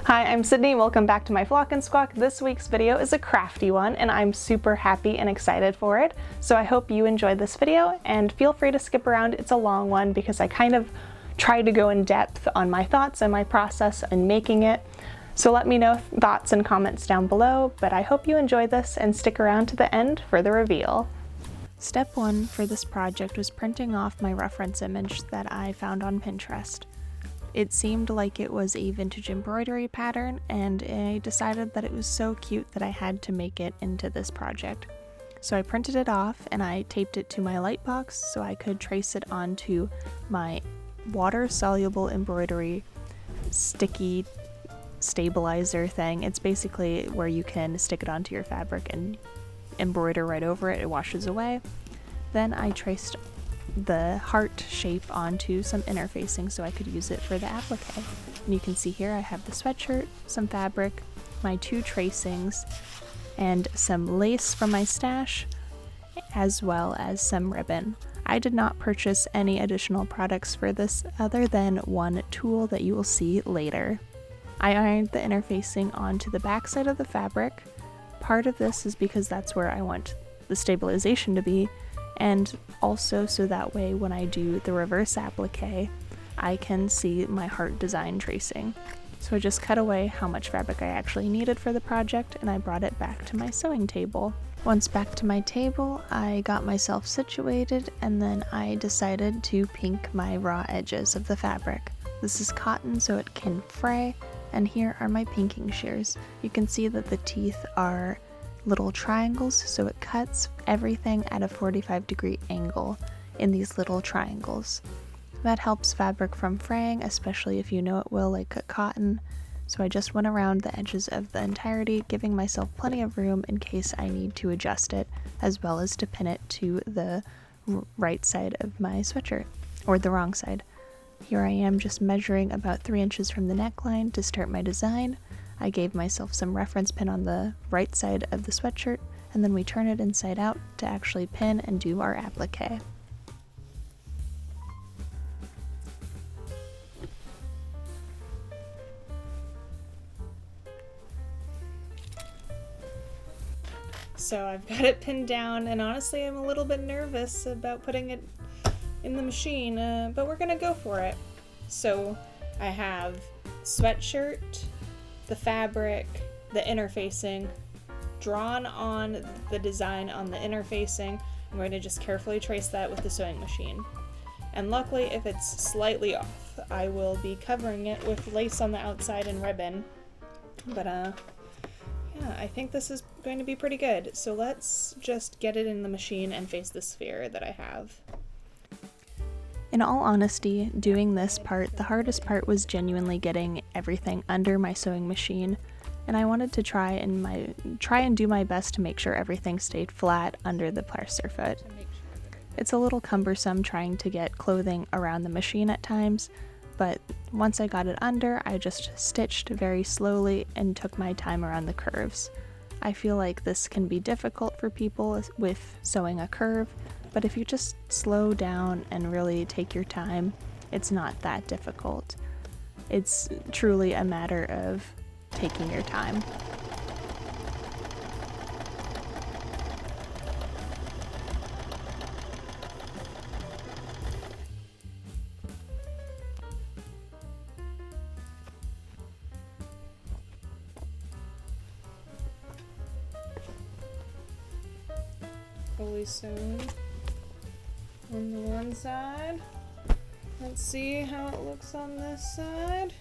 Hi, I'm Sydney. Welcome back to my Flock and Squawk. This week's video is a crafty one and I'm super happy and excited for it. So I hope you enjoyed this video and feel free to skip around. It's a long one because I kind of try to go in depth on my thoughts and my process in making it. So let me know thoughts and comments down below, but I hope you enjoy this and stick around to the end for the reveal. Step 1 for this project was printing off my reference image that I found on Pinterest. It seemed like it was a vintage embroidery pattern, and I decided that it was so cute that I had to make it into this project. So I printed it off and I taped it to my light box so I could trace it onto my water-soluble embroidery sticky stabilizer thing. It's basically where you can stick it onto your fabric and embroider right over it. It washes away. Then I traced the heart shape onto some interfacing so I could use it for the applique. And you can see here I have the sweatshirt, some fabric, my 2 tracings, and some lace from my stash, as well as some ribbon. I did not purchase any additional products for this other than one tool that you will see later. I ironed the interfacing onto the back side of the fabric. Part of this is because that's where I want the stabilization to be, and also so that way when I do the reverse applique, I can see my heart design tracing. So I just cut away how much fabric I actually needed for the project and I brought it back to my sewing table. Once back to my table, I got myself situated and then I decided to pink my raw edges of the fabric. This is cotton so it can fray, and here are my pinking shears. You can see that the teeth are little triangles, so it cuts everything at a 45-degree angle in these little triangles. That helps fabric from fraying, especially if you know it will, like cotton. So I just went around the edges of the entirety, giving myself plenty of room in case I need to adjust it, as well as to pin it to the right side of my sweatshirt, or the wrong side. Here I am just measuring about 3 inches from the neckline to start my design. I gave myself some reference pin on the right side of the sweatshirt, and then we turn it inside out to actually pin and do our applique. So I've got it pinned down, and honestly I'm a little bit nervous about putting it in the machine, but we're gonna go for it. So I have sweatshirt, the fabric, the interfacing, drawn on the design on the interfacing. I'm going to just carefully trace that with the sewing machine. And luckily, if it's slightly off, I will be covering it with lace on the outside and ribbon. But yeah, I think this is going to be pretty good. So let's just get it in the machine and face the sphere that I have. In all honesty, doing this part, the hardest part was genuinely getting everything under my sewing machine, and I wanted to try and do my best to make sure everything stayed flat under the plaster foot. It's a little cumbersome trying to get clothing around the machine at times, but once I got it under, I just stitched very slowly and took my time around the curves. I feel like this can be difficult for people with sewing a curve, but if you just slow down and really take your time, it's not that difficult. It's truly a matter of taking your time. Fully sewn on the one side. Let's see how it looks on this side.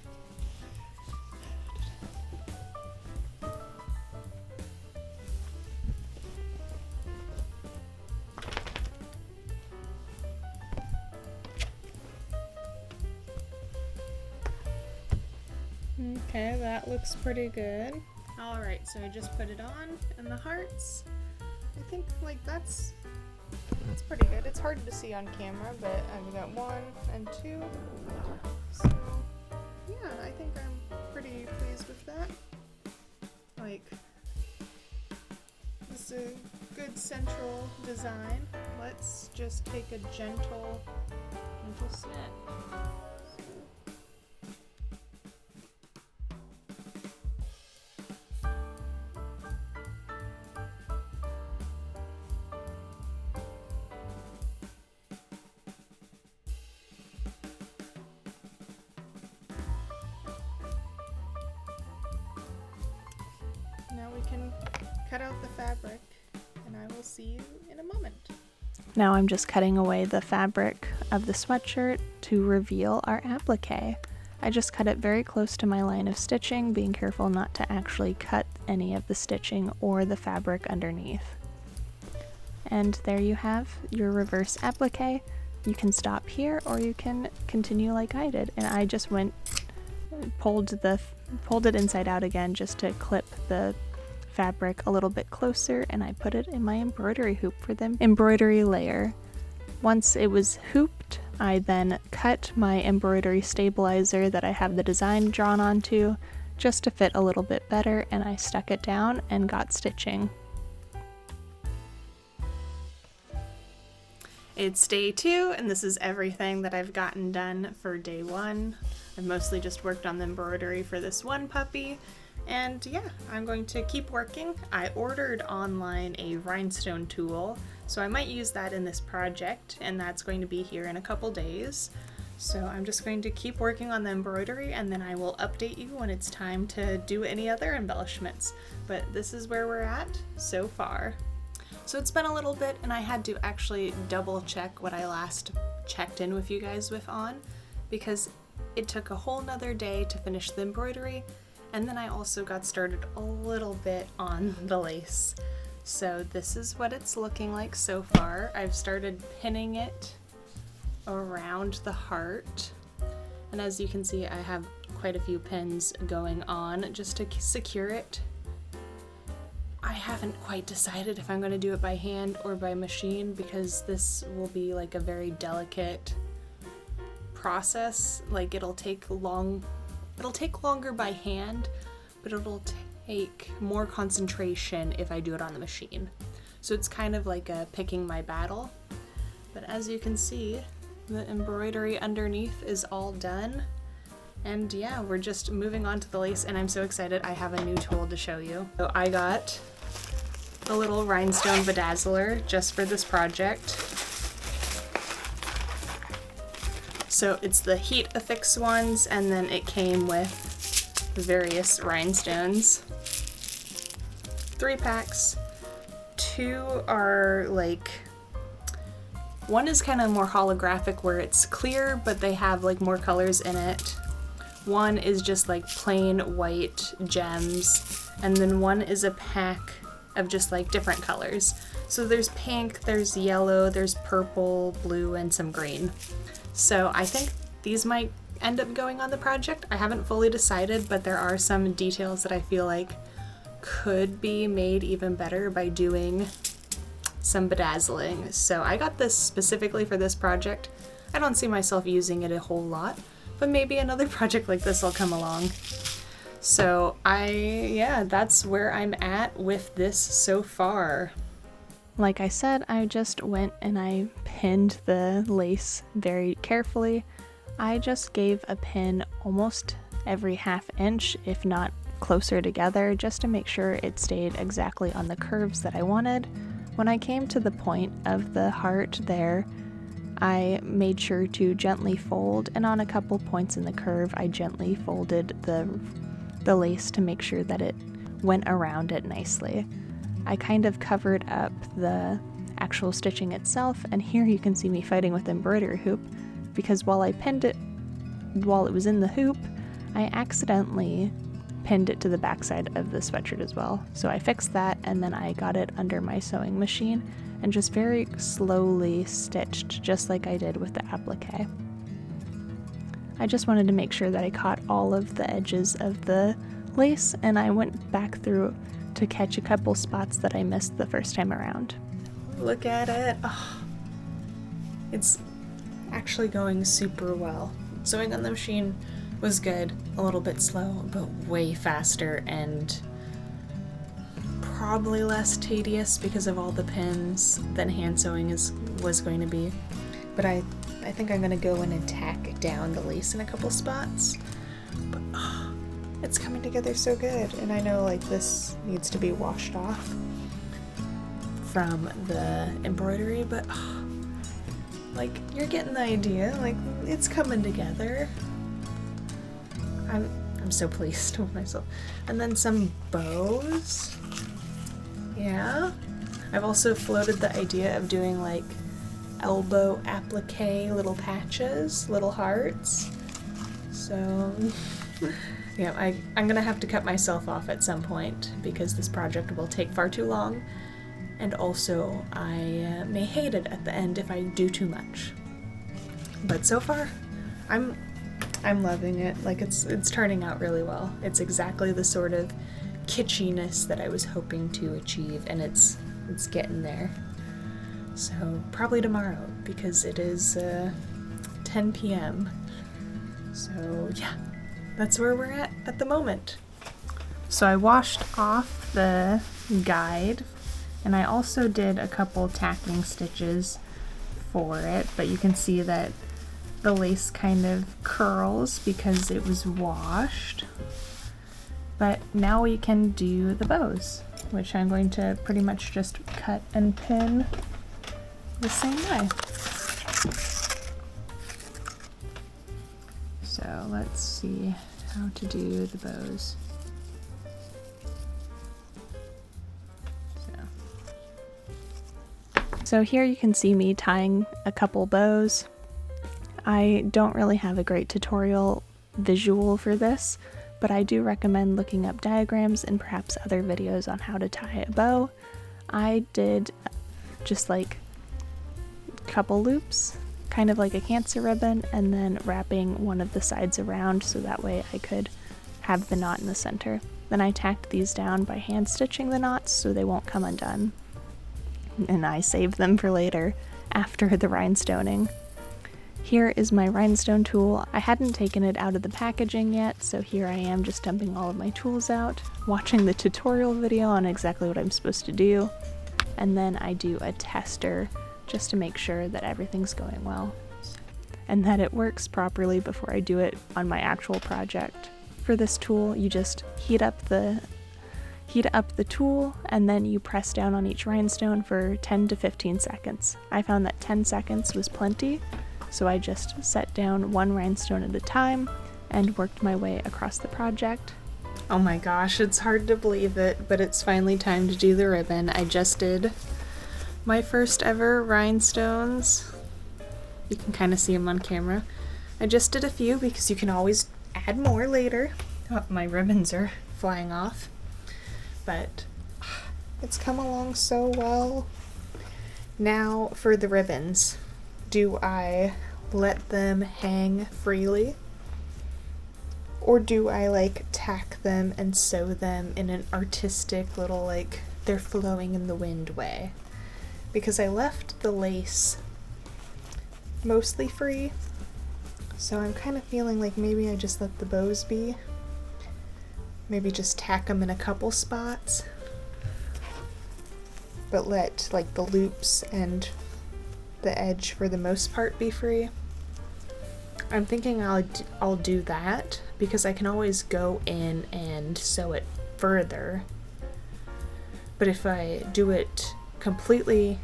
Okay, that looks pretty good. Alright, so I just put it on, and the hearts, I think like that's pretty good. It's hard to see on camera, but I've got 1 and 2. So yeah, I think I'm pretty pleased with that. Like, this is a good central design. Let's just take a gentle snip. can cut out the fabric, and I will see you in a moment. Now I'm just cutting away the fabric of the sweatshirt to reveal our applique. I just cut it very close to my line of stitching, being careful not to actually cut any of the stitching or the fabric underneath. And there you have your reverse applique. You can stop here or you can continue like I did, and I just pulled it inside out again just to clip the fabric a little bit closer, and I put it in my embroidery hoop for the embroidery layer. Once it was hooped, I then cut my embroidery stabilizer that I have the design drawn onto just to fit a little bit better, and I stuck it down and got stitching. It's day 2, and this is everything that I've gotten done for day 1. I've mostly just worked on the embroidery for this one puppy, and yeah, I'm going to keep working. I ordered online a rhinestone tool, so I might use that in this project, and that's going to be here in a couple days. So I'm just going to keep working on the embroidery, and then I will update you when it's time to do any other embellishments. But this is where we're at so far. So it's been a little bit, and I had to actually double check what I last checked in with you guys on, because it took a whole nother day to finish the embroidery, and then I also got started a little bit on the lace. So this is what it's looking like so far. I've started pinning it around the heart, and as you can see, I have quite a few pins going on just to secure it. I haven't quite decided if I'm going to do it by hand or by machine, because this will be like a very delicate process. Like it'll take longer by hand, but it'll take more concentration if I do it on the machine. So it's kind of like a picking my battle. But as you can see, the embroidery underneath is all done. And yeah, we're just moving on to the lace, and I'm so excited. I have a new tool to show you. So I got a little rhinestone bedazzler just for this project. So it's the heat affix ones, and then it came with various rhinestones. 3 packs. 2 are like, one is kind of more holographic where it's clear, but they have like more colors in it. One is just like plain white gems, and then one is a pack of just like different colors. So there's pink, there's yellow, there's purple, blue, and some green. So I think these might end up going on the project. I haven't fully decided, but there are some details that I feel like could be made even better by doing some bedazzling. So I got this specifically for this project. I don't see myself using it a whole lot, but maybe another project like this will come along. So that's where I'm at with this so far. Like I said, I just went and I pinned the lace very carefully. I just gave a pin almost every ½ inch, if not closer together, just to make sure it stayed exactly on the curves that I wanted. When I came to the point of the heart there, I made sure to gently fold, and on a couple points in the curve, I gently folded the lace to make sure that it went around it nicely. I kind of covered up the actual stitching itself, and here you can see me fighting with the embroidery hoop, because while I pinned it while it was in the hoop, I accidentally pinned it to the backside of the sweatshirt as well. So I fixed that, and then I got it under my sewing machine and just very slowly stitched, just like I did with the applique. I just wanted to make sure that I caught all of the edges of the lace, and I went back through to catch a couple spots that I missed the first time around. Look at it. Oh, it's actually going super well. Sewing on the machine was good, a little bit slow, but way faster and probably less tedious because of all the pins than hand sewing was going to be. But I think I'm gonna go in and tack down the lace in a couple spots. But it's coming together so good, and I know like this needs to be washed off from the embroidery, but like you're getting the idea. Like it's coming together. I'm so pleased with myself. And then some bows. Yeah. I've also floated the idea of doing like elbow applique little patches, little hearts. So yeah, I'm gonna have to cut myself off at some point because this project will take far too long, and also I may hate it at the end if I do too much. But so far, I'm loving it. Like it's turning out really well. It's exactly the sort of kitschiness that I was hoping to achieve, and it's getting there. So probably tomorrow because it is 10 p.m. So yeah, that's where we're at the moment. So I washed off the guide, and I also did a couple tacking stitches for it, but you can see that the lace kind of curls because it was washed. But now we can do the bows, which I'm going to pretty much just cut and pin the same way. So let's see how to do the bows. So here you can see me tying a couple bows. I don't really have a great tutorial visual for this, but I do recommend looking up diagrams and perhaps other videos on how to tie a bow. I did just like a couple loops, kind of like a cancer ribbon, and then wrapping one of the sides around so that way I could have the knot in the center. Then I tacked these down by hand stitching the knots so they won't come undone. And I saved them for later after the rhinestoning. Here is my rhinestone tool. I hadn't taken it out of the packaging yet, so here I am just dumping all of my tools out, watching the tutorial video on exactly what I'm supposed to do, and then I do a tester just to make sure that everything's going well and that it works properly before I do it on my actual project. For this tool, you just heat up the tool and then you press down on each rhinestone for 10 to 15 seconds. I found that 10 seconds was plenty, so I just set down one rhinestone at a time and worked my way across the project. Oh my gosh, it's hard to believe it, but it's finally time to do the ribbon. I just did my first ever rhinestones. You can kind of see them on camera. I just did a few because you can always add more later. Oh, my ribbons are flying off. But it's come along so well. Now for the ribbons. Do I let them hang freely? Or do I like tack them and sew them in an artistic little like they're flowing in the wind way? Because I left the lace mostly free, so I'm kind of feeling like maybe I just let the bows be. Maybe just tack them in a couple spots, but let like the loops and the edge for the most part be free. I'm thinking I'll do that because I can always go in and sew it further. But if I do it completely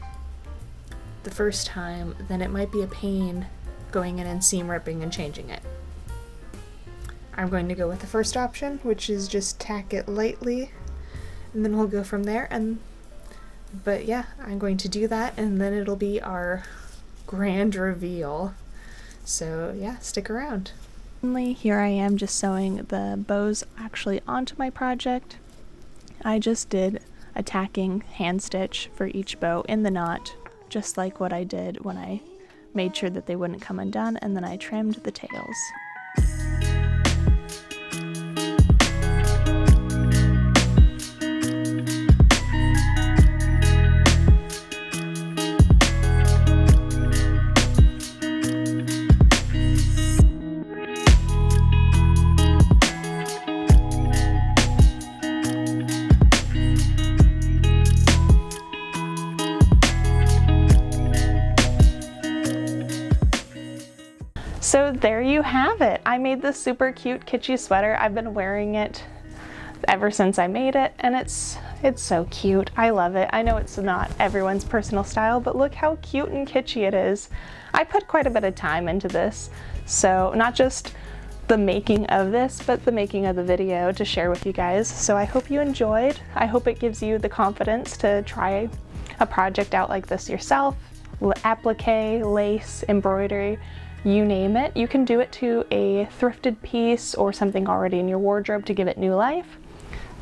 the first time, then it might be a pain going in and seam ripping and changing it. I'm going to go with the first option, which is just tack it lightly, and then we'll go from there. But yeah, I'm going to do that, and then it'll be our grand reveal. So yeah, stick around. Here I am just sewing the bows actually onto my project. I just did a tacking hand stitch for each bow in the knot, just like what I did when I made sure that they wouldn't come undone, and then I trimmed the tails. So there you have it. I made this super cute kitschy sweater. I've been wearing it ever since I made it, and it's so cute. I love it. I know it's not everyone's personal style, but look how cute and kitschy it is. I put quite a bit of time into this. So not just the making of this, but the making of the video to share with you guys. So I hope you enjoyed. I hope it gives you the confidence to try a project out like this yourself. Applique, lace, embroidery, you name it. You can do it to a thrifted piece or something already in your wardrobe to give it new life.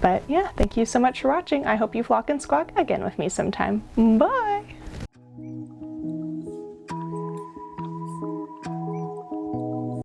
But yeah, thank you so much for watching. I hope you flock and squawk again with me sometime. Bye!